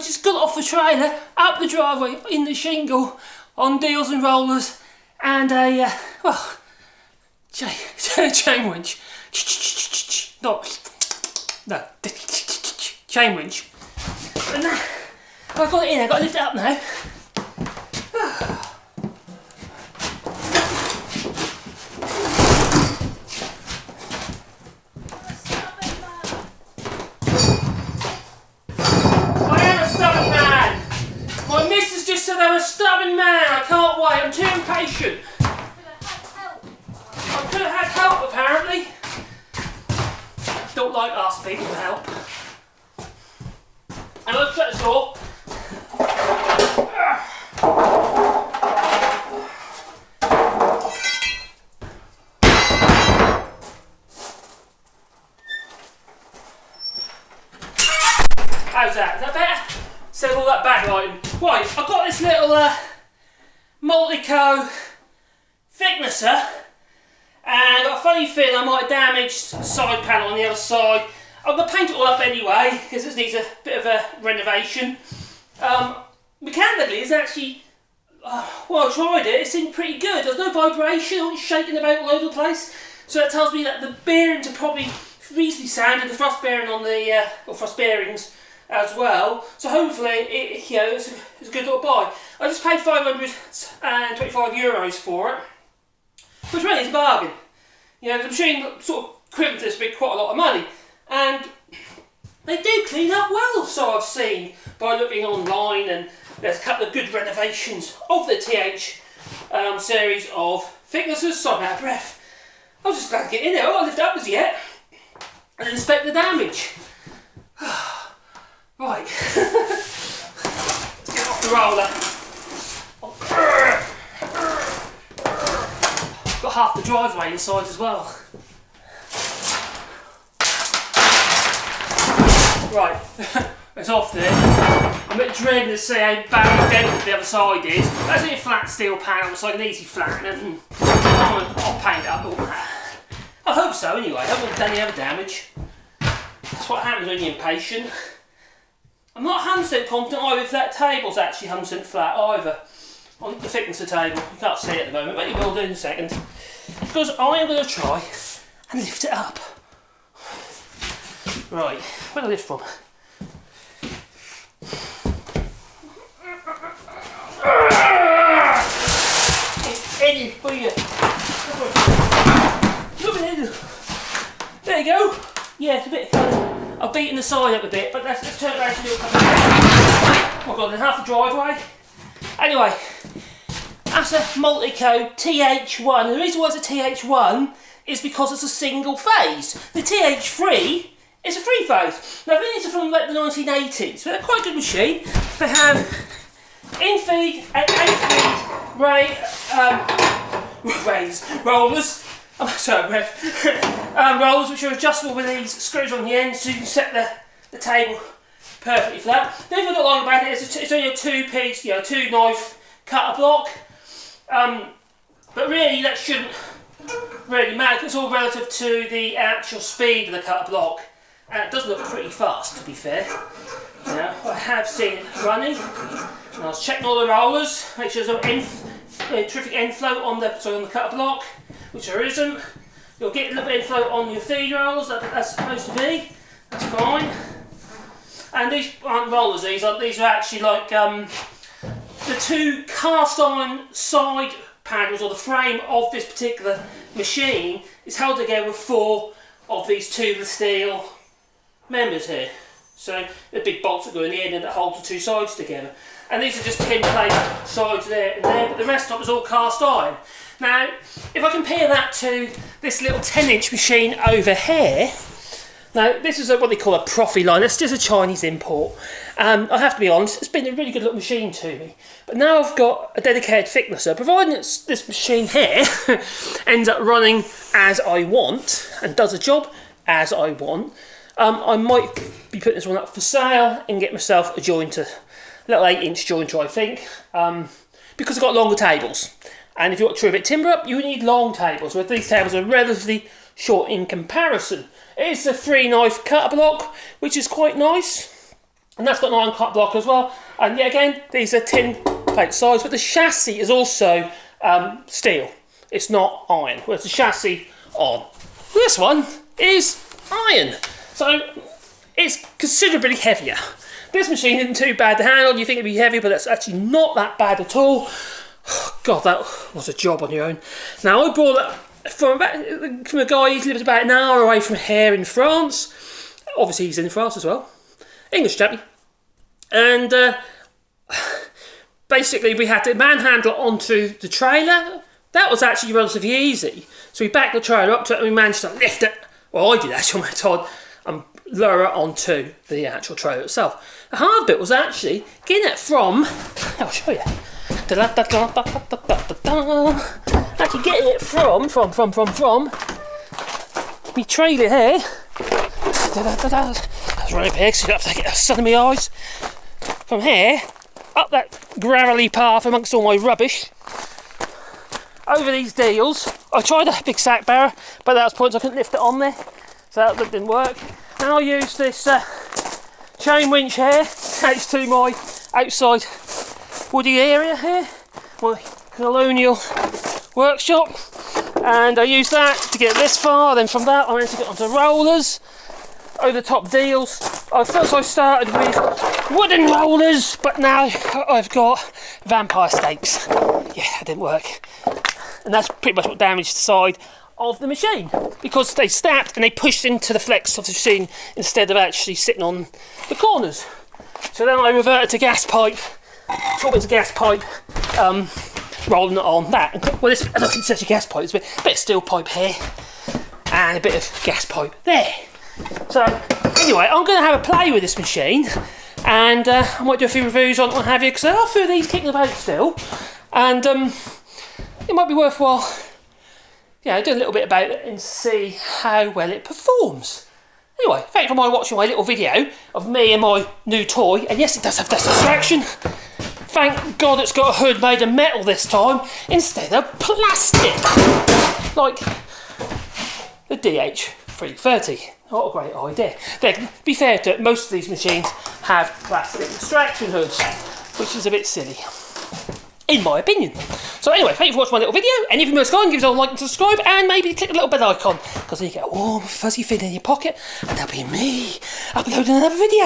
just got off the trailer, up the driveway, in the shingle, on deals and rollers, and a, well, chain winch. No, chain winch. And now, I've got it in, I've got to lift it up now. I'm a stubborn man, I can't wait, I'm too impatient. I could have had help apparently. Don't like asking people for help. And let's shut the door. How's that? Is that better? Save all that backlighting. Right, I've got this little Multico thicknesser, and I've got a funny feeling I might have damaged the side panel on the other side. I'm going to paint it all up anyway, because it needs a bit of a renovation. Mechanically, it's actually, well, I tried it, it seemed pretty good. There's no vibration, it's shaking about all over the place. So that tells me that the bearings are probably reasonably sound, and the thrust bearing on the, thrust bearings as well. So hopefully, it's a good little buy. I just paid €525 for it, which really is a bargain. You know, the machine sort of equivalent to this would be quite a lot of money. And they do clean up well, so I've seen by looking online, and there's a couple of good renovations of the TH series of thicknesses, so I'm out of breath. I was just glad to get in there. All I lift up as yet and inspect the damage. Right, let's get off the roller. Got half the driveway inside as well. Right, it's off there. I'm a bit dreading to see how badly dented the other side is. That's only a flat steel panel, so I can easily flatten it, and I'll paint it up all that. I hope so anyway, I haven't done any other damage. That's what happens when you're impatient. I'm not 100% confident either if that table's actually 100% flat either. On the thickness of the table, you can't see it at the moment, but you will do in a second. Because I am going to try and lift it up. Right, where do I lift from? It's headed for you. There you go. Yeah, it's a bit. I've beaten the side up a bit, but let's turn it around to do a couple of. Oh my god, then half the driveway. Anyway, that's a Multico TH1. The reason why it's a TH1 is because it's a single phase. The TH3 is a three phase. Now, these are from like the 1980s, but they're quite a good machine. They have in-feed and out-feed rollers. I'm sorry, rollers which are adjustable with these screws on the end, so you can set the table perfectly flat. The thing I don't like about it is it's only a two-piece, two-knife cutter block. But really, that shouldn't really matter. It's all relative to the actual speed of the cutter block, and it does look pretty fast, to be fair. Now, I have seen it running. And I was checking all the rollers, make sure there's no terrific end flow on the cutter block, which there isn't. You'll get a little bit of flow on your feed rollers, that's supposed to be. That's fine. And these aren't rollers, these are actually like the two cast iron side panels, or the frame of this particular machine is held together with four of these tubular steel members here. So the big bolts that go in the end and that hold the two sides together. And these are just tin plate sides there and there, but the rest of it is all cast iron. Now, if I compare that to this little 10-inch machine over here, now this is what they call a Profi line. It's just a Chinese import. I have to be honest, it's been a really good little machine to me. But now I've got a dedicated thicknesser, providing this machine here ends up running as I want and does a job as I want, I might be putting this one up for sale and get myself a jointer. Little 8-inch jointer, I think, because I've got longer tables. And if you want to trim a bit timber up, you need long tables, where these tables are relatively short in comparison. It is a 3-knife cutter block, which is quite nice. And that's got an iron cut block as well. And yet again, these are tin plate size, but the chassis is also steel. It's not iron, whereas the chassis on this one is iron. So it's considerably heavier. This machine isn't too bad to handle. You think it'd be heavy, but it's actually not that bad at all. God, that was a job on your own. Now, I bought it from a guy who lives about an hour away from here in France. Obviously, he's in France as well. English chappie. And basically, we had to manhandle it onto the trailer. That was actually relatively easy. So we backed the trailer up to it and we managed to lift it. Well, I did actually on my Todd and lower it onto the actual trailer itself. The hard bit was actually getting it from, I'll show you. Actually getting it from me trailer here. I was running big, so you have to get the sun in my eyes. From here, up that gravelly path amongst all my rubbish, over these deals. I tried a big sack barrow, but that was points I couldn't lift it on there, so that didn't work. And I used this chain winch here, attached to my outside woody area here, my colonial workshop, and I used that to get this far. Then from that I managed to get onto rollers, over the top deals. First I started with wooden rollers, but now I've got vampire stakes. Yeah, that didn't work. And that's pretty much what damaged the side of the machine, because they snapped and they pushed into the flex of the machine instead of actually sitting on the corners. So then I reverted to gas pipe, short bits of gas pipe, rolling it on that. Well, this, I don't think it's such a gas pipe, it's a bit of steel pipe here and a bit of gas pipe there. So anyway, I'm going to have a play with this machine, and I might do a few reviews on it, what have you, because there are a few of these kicking about still, and it might be worthwhile, yeah, do a little bit about it and see how well it performs. Anyway, thank you for watching my little video of me and my new toy, and yes, it does have dust extraction. Thank God it's got a hood made of metal this time instead of plastic, like the TH1. What a great idea. To be fair to it, most of these machines have plastic extraction hoods, which is a bit silly, in my opinion. So anyway, thank you for watching my little video. Any of you most kind, give us a like and subscribe, and maybe click the little bell icon, because then you get a warm, fuzzy feeling in your pocket, and that'll be me uploading another video.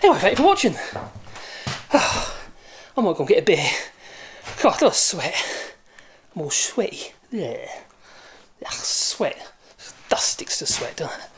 Anyway, thank you for watching. I might go and get a beer. God, I sweat. I'm all sweaty. Yeah. Sweat. Dust sticks to sweat, doesn't it?